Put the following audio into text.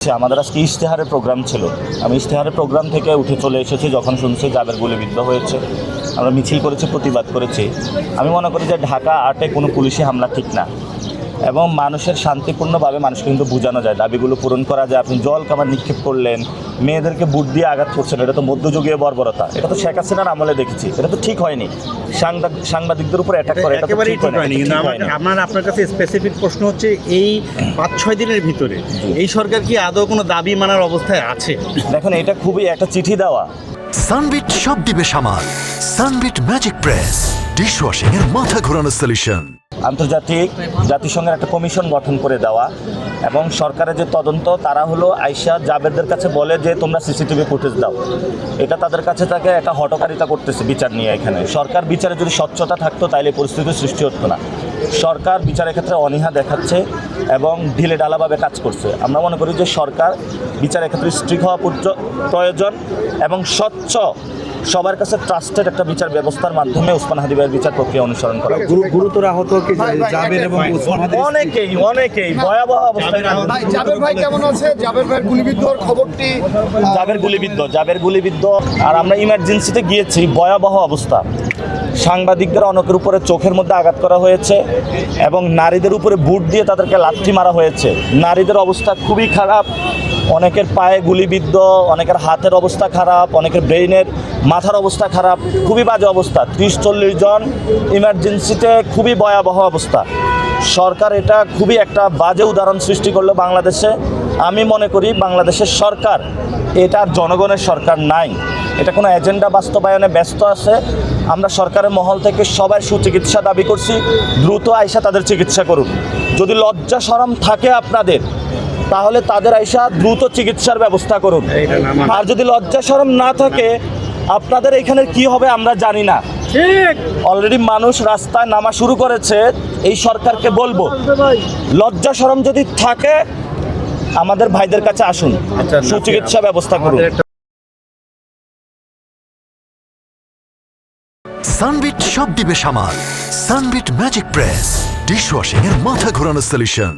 আমাদের আজকে ইশতেহারের প্রোগ্রাম ছিল। আমি ইশতেহারের প্রোগ্রাম থেকে উঠে চলে এসেছি যখন শুনছি জাবের গুলিবিদ্ধ হয়েছে। আমরা মিছিল করেছি, প্রতিবাদ করেছি। আমি মনে করি যে ঢাকা ৮-এ কোনো পুলিশি হামলা ঠিক না, এবং মানুষের শান্তিপূর্ণভাবে মানুষকে কিন্তু বোঝানো যায়, দাবিগুলো পূরণ করা যায়। আপনি জল কামান নিক্ষেপ করলেন, মেয়েদেরকে বুট দিয়ে আঘাত করছেন, এটা তো মধ্যযুগীয় বর্বরতা। এটা তো শেখ হাসিনার আমলে দেখেছি, এটা তো ঠিক হয়নি। সাংবাদিকদের উপর অ্যাটাক করে, এটা তো ঠিক হয়নি। কিন্তু আপনার কাছে স্পেসিফিক প্রশ্ন হচ্ছে, এই ৫-৬ দিনের ভিতরে এই সরকার কি আদৌ কোনো দাবি মানার অবস্থায় আছে? দেখুন, এটা খুবই একটা চিঠি দেওয়া। সানবিট সব দিবে সামাল। সানবিট ম্যাজিক প্রেস ডিশওয়াশিং এর মাথা ঘোরানো সলিউশন। জাতিসংঘের একটা কমিশন গঠন করে দেওয়া, এবং সরকারের যে তদন্ত, তারা হলো আইসা জাবেরদের কাছে বলে যে তোমরা সিসিটিভি ফুটেজ দাও। এটা তাদের কাছে তাকে একটা হটকারিতা করতেছে বিচার নিয়ে। এখানে সরকার বিচারে যদি স্বচ্ছতা থাকতো তাইলে পরিস্থিতির সৃষ্টি হতো না। সরকার বিচারের ক্ষেত্রে অনীহা দেখাচ্ছে এবং ঢিলে ঢালাভাবে কাজ করছে। আমরা মনে করি যে সরকার বিচারের ক্ষেত্রে স্ট্রিক্ট হওয়া প্রয়োজন, এবং স্বচ্ছ, সবার কাছে ট্রাস্টেড একটা বিচার ব্যবস্থার মাধ্যমে ওসমান হাদি ভাইয়ের বিচার প্রক্রিয়া অনুসরণ করা। গুরুতর আহত কি জাবের এবং ওসমান হাদি? অনেকেই ভয়াবহ অবস্থায়। জাবের ভাই কেমন আছে? জাবের ভাই গুলিবিদ্ধর খবরটি, জাবের গুলিবিদ্ধ। আর আমরা ইমার্জেন্সিতে গিয়েছি, ভয়াবহ অবস্থা। সাংবাদিকদের অনেকের উপরে চোখের মধ্যে আঘাত করা হয়েছে, এবং নারীদের উপরে বুট দিয়ে তাদেরকে লাথি মারা হয়েছে। নারীদের অবস্থা খুবই খারাপ, অনেকের পায়ে গুলিবিদ্ধ, অনেকের হাতের অবস্থা খারাপ, অনেকের ব্রেইনের মাথার অবস্থা খারাপ, খুবই বাজে অবস্থা। 30-40 জন ইমার্জেন্সিতে, খুবই ভয়াবহ অবস্থা। সরকার এটা খুবই একটা বাজে উদাহরণ সৃষ্টি করলো বাংলাদেশে। আমি মনে করি বাংলাদেশের সরকার এটা জনগণের সরকার নাই, এটা কোনো এজেন্ডা বাস্তবায়নে ব্যস্ত আছে। আমরা সরকারের মহল থেকে সবার সুচিকিৎসা দাবি করছি, দ্রুত আইসা তাদের চিকিৎসা করুন। যদি লজ্জা শরম থাকে আপনাদের, তাহলে তাদের আইসা দ্রুত চিকিৎসার ব্যবস্থা করুন। আর যদি লজ্জা শরম না থাকে, আপনাদের এখানে কি হবে আমরা জানি না। অলরেডি মানুষ রাস্তায় নামা শুরু করেছে। এই সরকারকে বলবো, লজ্জা শরম যদি থাকে আমাদের ভাইদের কাছে আসুন, সুচিকিৎসা ব্যবস্থা করুন। সানবিট সব দিবে সামাল। সানবিট ম্যাজিক প্রেস ডিশওয়াশিং এর মাথা ঘোরানো সলিউশন।